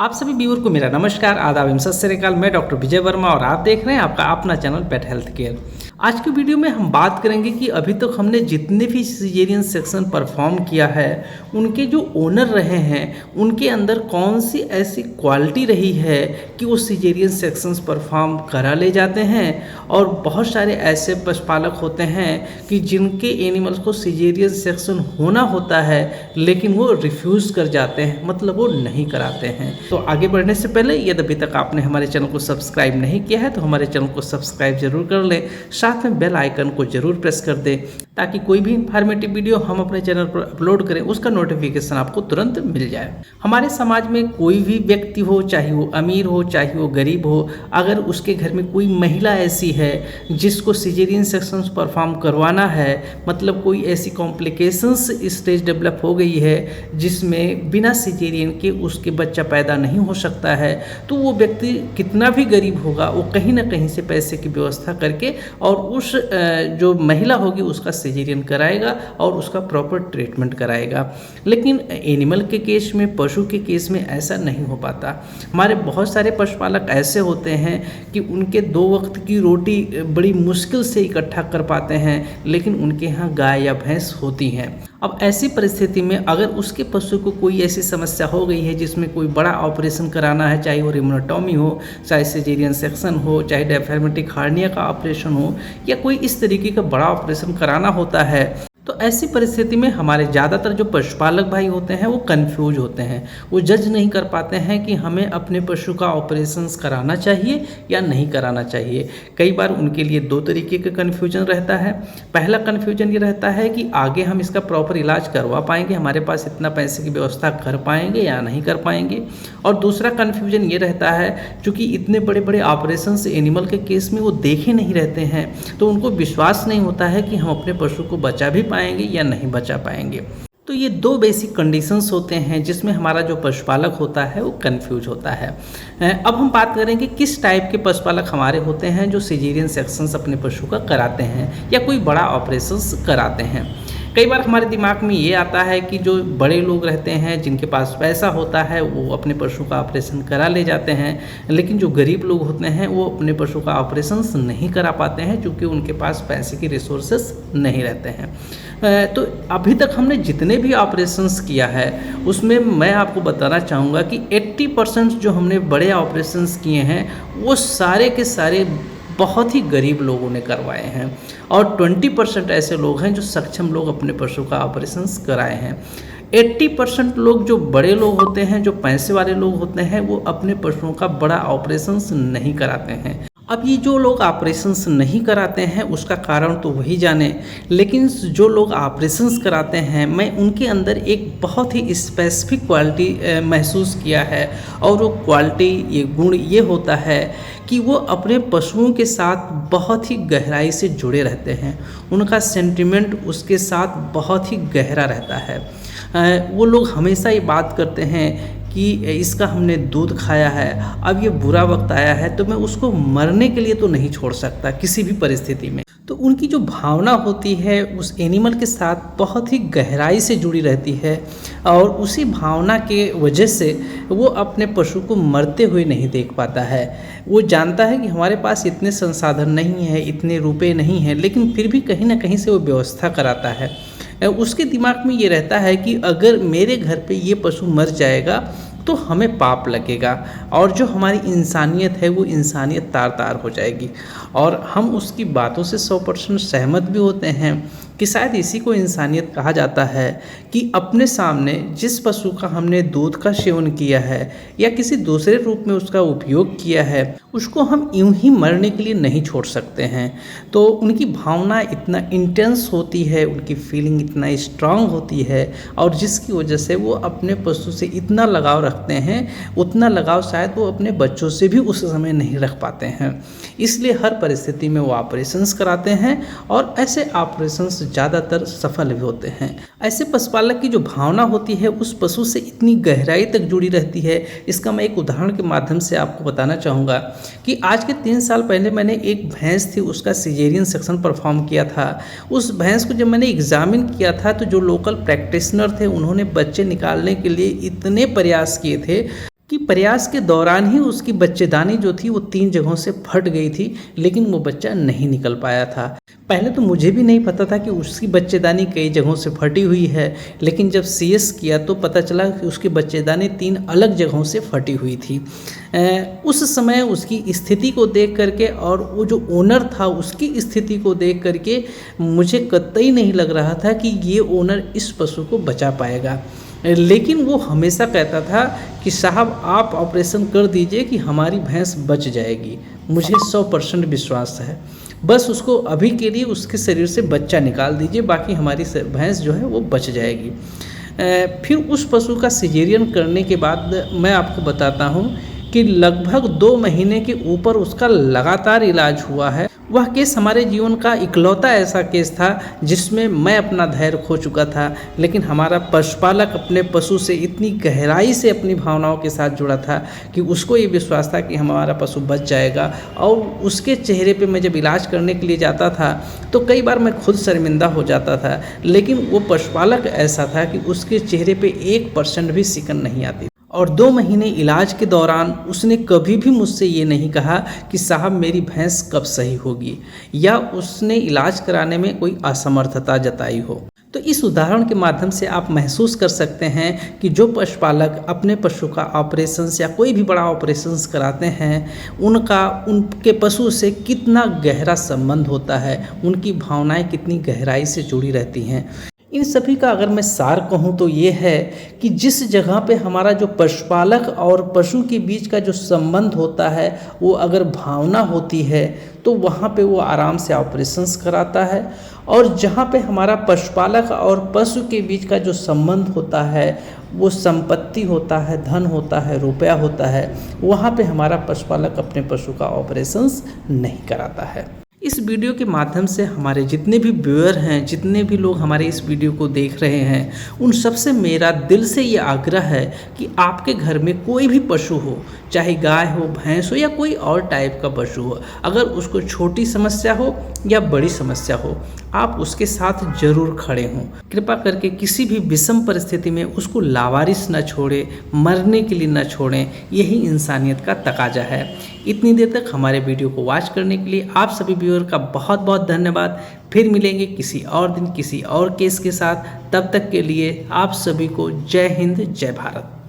आप सभी व्यूअर को मेरा नमस्कार, आदाब, सत श्री अकाल। मैं डॉक्टर विजय वर्मा और आप देख रहे हैं आपका अपना चैनल पेट हेल्थ केयर। आज की वीडियो में हम बात करेंगे कि अभी तक हमने जितने भी सिजेरियन सेक्शन परफॉर्म किया है उनके जो ओनर रहे हैं उनके अंदर कौन सी ऐसी क्वालिटी रही है कि वो सिजेरियन सेक्शंस परफॉर्म करा ले जाते हैं। और बहुत सारे ऐसे पशुपालक होते हैं कि जिनके एनिमल्स को सिजेरियन सेक्शन होना होता है लेकिन वो रिफ्यूज़ कर जाते हैं, मतलब वो नहीं कराते हैं। तो आगे बढ़ने से पहले यदि अभी तक आपने हमारे चैनल को सब्सक्राइब नहीं किया है तो हमारे चैनल को सब्सक्राइब जरूर कर लें, साथ में बेल आइकन को जरूर प्रेस कर दें ताकि कोई भी इंफॉर्मेटिव वीडियो हम अपने चैनल पर अपलोड करें उसका नोटिफिकेशन आपको तुरंत मिल जाए। हमारे समाज में कोई भी व्यक्ति हो, चाहे वो अमीर हो चाहे वो गरीब हो, अगर उसके घर में कोई महिला ऐसी है जिसको सिजेरियन सेक्शंस परफॉर्म करवाना है, मतलब कोई ऐसी कॉम्प्लिकेशंस स्टेज डेवलप हो गई है जिसमें बिना सिजेरियन के उसके बच्चा पैदा नहीं हो सकता है, तो वो व्यक्ति कितना भी गरीब होगा वो कहीं ना कहीं से पैसे की व्यवस्था करके और उस जो महिला होगी उसका सिजेरियन कराएगा और उसका प्रॉपर ट्रीटमेंट कराएगा। लेकिन एनिमल के केस में, पशु के केस में ऐसा नहीं हो पाता। हमारे बहुत सारे पशुपालक ऐसे होते हैं कि उनके 2 वक्त की रोटी बड़ी मुश्किल से इकट्ठा कर पाते हैं, लेकिन उनके यहाँ गाय या भैंस होती हैं। अब ऐसी परिस्थिति में अगर उसके पशु को कोई ऐसी समस्या हो गई है जिसमें कोई बड़ा ऑपरेशन कराना है, चाहे वो रिमोनोटॉमी हो, चाहे सिजेरियन सेक्शन हो, चाहे डायफ्रागमेटिक हार्निया का ऑपरेशन हो या कोई इस तरीके का बड़ा ऑपरेशन कराना होता है, तो ऐसी परिस्थिति में हमारे ज़्यादातर जो पशुपालक भाई होते हैं वो कंफ्यूज होते हैं। वो जज नहीं कर पाते हैं कि हमें अपने पशु का ऑपरेशंस कराना चाहिए या नहीं कराना चाहिए। कई बार उनके लिए 2 तरीके का कन्फ्यूजन रहता है। पहला कन्फ्यूजन ये रहता है कि आगे हम इसका प्रॉपर इलाज करवा पाएंगे, हमारे पास इतना पैसे की व्यवस्था कर पाएंगे या नहीं कर पाएंगे। और दूसरा कन्फ्यूजन ये रहता है चूँकि इतने बड़े बड़े ऑपरेशंस एनिमल के केस में वो देखे नहीं रहते हैं, तो उनको विश्वास नहीं होता है कि हम अपने पशु को बचा भी पाएंगे या नहीं बचा पाएंगे। तो ये 2 बेसिक कंडीशंस होते हैं जिसमें हमारा जो पशुपालक होता है वो कंफ्यूज होता है। अब हम बात करेंगे किस टाइप के पशुपालक हमारे होते हैं जो सिजेरियन सेक्शंस अपने पशु का कराते हैं या कोई बड़ा ऑपरेशंस कराते हैं। कई बार हमारे दिमाग में ये आता है कि जो बड़े लोग रहते हैं जिनके पास पैसा होता है वो अपने पशु का ऑपरेशन करा ले जाते हैं, लेकिन जो गरीब लोग होते हैं वो अपने पशु का ऑपरेशन नहीं करा पाते हैं क्योंकि उनके पास पैसे की रिसोर्सेस नहीं रहते हैं। तो अभी तक हमने जितने भी ऑपरेशंस किया है उसमें मैं आपको बताना चाहूँगा कि 80% जो हमने बड़े ऑपरेशंस किए हैं वो सारे के सारे बहुत ही गरीब लोगों ने करवाए हैं और 20% ऐसे लोग हैं जो सक्षम लोग अपने पशु का ऑपरेशंस कराए हैं। 80% लोग जो बड़े लोग होते हैं, जो पैसे वाले लोग होते हैं, वो अपने पशुओं का बड़ा ऑपरेशंस नहीं कराते हैं। अब ये जो लोग ऑपरेशंस नहीं कराते हैं उसका कारण तो वही जाने, लेकिन जो लोग ऑपरेशंस कराते हैं मैं उनके अंदर एक बहुत ही स्पेसिफिक क्वालिटी महसूस किया है और वो क्वालिटी, ये गुण ये होता है कि वो अपने पशुओं के साथ बहुत ही गहराई से जुड़े रहते हैं। उनका सेंटिमेंट उसके साथ बहुत ही गहरा रहता है। वो लोग हमेशा ये बात करते हैं कि इसका हमने दूध खाया है, अब ये बुरा वक्त आया है तो मैं उसको मरने के लिए तो नहीं छोड़ सकता किसी भी परिस्थिति में। तो उनकी जो भावना होती है उस एनिमल के साथ बहुत ही गहराई से जुड़ी रहती है और उसी भावना के वजह से वो अपने पशु को मरते हुए नहीं देख पाता है। वो जानता है कि हमारे पास इतने संसाधन नहीं है, इतने रुपए नहीं हैं, लेकिन फिर भी कहीं ना कहीं से वो व्यवस्था कराता है। उसके दिमाग में ये रहता है कि अगर मेरे घर पे ये पशु मर जाएगा तो हमें पाप लगेगा और जो हमारी इंसानियत है वो इंसानियत तार तार हो जाएगी। और हम उसकी बातों से 100% सहमत भी होते हैं कि शायद इसी को इंसानियत कहा जाता है कि अपने सामने जिस पशु का हमने दूध का सेवन किया है या किसी दूसरे रूप में उसका उपयोग किया है उसको हम यूं ही मरने के लिए नहीं छोड़ सकते हैं। तो उनकी भावना इतना इंटेंस होती है, उनकी फीलिंग इतना स्ट्रांग होती है और जिसकी वजह से वो अपने पशु से इतना लगाव रखते हैं, उतना लगाव शायद वो अपने बच्चों से भी उस समय नहीं रख पाते हैं। इसलिए हर परिस्थिति में वो ऑपरेशंस कराते हैं और ऐसे ऑपरेशंस ज़्यादातर सफल भी होते हैं। ऐसे पशुपालक की जो भावना होती है उस पशु से इतनी गहराई तक जुड़ी रहती है। इसका मैं एक उदाहरण के माध्यम से आपको बताना चाहूँगा कि आज के 3 साल पहले मैंने एक भैंस थी, उसका सिजेरियन सेक्शन परफॉर्म किया था। उस भैंस को जब मैंने एग्जामिन किया था तो जो लोकल प्रैक्टिशनर थे उन्होंने बच्चे निकालने के लिए इतने प्रयास किए थे कि प्रयास के दौरान ही उसकी बच्चेदानी जो थी वो 3 जगहों से फट गई थी, लेकिन वो बच्चा नहीं निकल पाया था। पहले तो मुझे भी नहीं पता था कि उसकी बच्चेदानी कई जगहों से फटी हुई है, लेकिन जब सीएस किया तो पता चला कि उसकी बच्चेदानी 3 अलग जगहों से फटी हुई थी। उस समय उसकी स्थिति को देख करके और वो जो ओनर था उसकी स्थिति को देख करके मुझे कतई नहीं लग रहा था कि ये ओनर इस पशु को बचा पाएगा। लेकिन वो हमेशा कहता था कि साहब आप ऑपरेशन कर दीजिए कि हमारी भैंस बच जाएगी। मुझे 100% विश्वास है, बस उसको अभी के लिए उसके शरीर से बच्चा निकाल दीजिए, बाकी हमारी भैंस जो है वो बच जाएगी। फिर उस पशु का सिजेरियन करने के बाद मैं आपको बताता हूँ कि लगभग 2 महीने के ऊपर उसका लगातार इलाज हुआ है। वह केस हमारे जीवन का इकलौता ऐसा केस था जिसमें मैं अपना धैर्य खो चुका था, लेकिन हमारा पशुपालक अपने पशु से इतनी गहराई से अपनी भावनाओं के साथ जुड़ा था कि उसको ये विश्वास था कि हमारा पशु बच जाएगा। और उसके चेहरे पे मैं जब इलाज करने के लिए जाता था तो कई बार मैं खुद शर्मिंदा हो जाता था, लेकिन वो पशुपालक ऐसा था कि उसके चेहरे पे 1% भी सिकन नहीं आती। और 2 महीने इलाज के दौरान उसने कभी भी मुझसे ये नहीं कहा कि साहब मेरी भैंस कब सही होगी, या उसने इलाज कराने में कोई असमर्थता जताई हो। तो इस उदाहरण के माध्यम से आप महसूस कर सकते हैं कि जो पशुपालक अपने पशु का ऑपरेशंस या कोई भी बड़ा ऑपरेशंस कराते हैं, उनके पशु से कितना गहरा संबंध होता है, उनकी भावनाएं कितनी गहराई से जुड़ी रहती हैं। इन सभी का अगर मैं सार कहूँ तो ये है कि जिस जगह पे हमारा जो पशुपालक और पशु के बीच का जो संबंध होता है वो अगर भावना होती है तो वहाँ पे वो आराम से ऑपरेशंस कराता है, और जहाँ पे हमारा पशुपालक और पशु के बीच का जो संबंध होता है वो संपत्ति होता है, धन होता है, रुपया होता है, वहाँ पे हमारा पशुपालक अपने पशु का ऑपरेशंस नहीं कराता है। इस वीडियो के माध्यम से हमारे जितने भी व्यूअर हैं, जितने भी लोग हमारे इस वीडियो को देख रहे हैं, उन सबसे मेरा दिल से ये आग्रह है कि आपके घर में कोई भी पशु हो, चाहे गाय हो, भैंस हो या कोई और टाइप का पशु हो, अगर उसको छोटी समस्या हो या बड़ी समस्या हो, आप उसके साथ जरूर खड़े हों। कृपा करके किसी भी विषम परिस्थिति में उसको लावारिस न छोड़ें, मरने के लिए न छोड़ें। यही इंसानियत का तकाजा है। इतनी देर तक हमारे वीडियो को वॉच करने के लिए आप सभी व्यूअर का बहुत बहुत धन्यवाद। फिर मिलेंगे किसी और दिन किसी और केस के साथ। तब तक के लिए आप सभी को जय हिंद, जय भारत।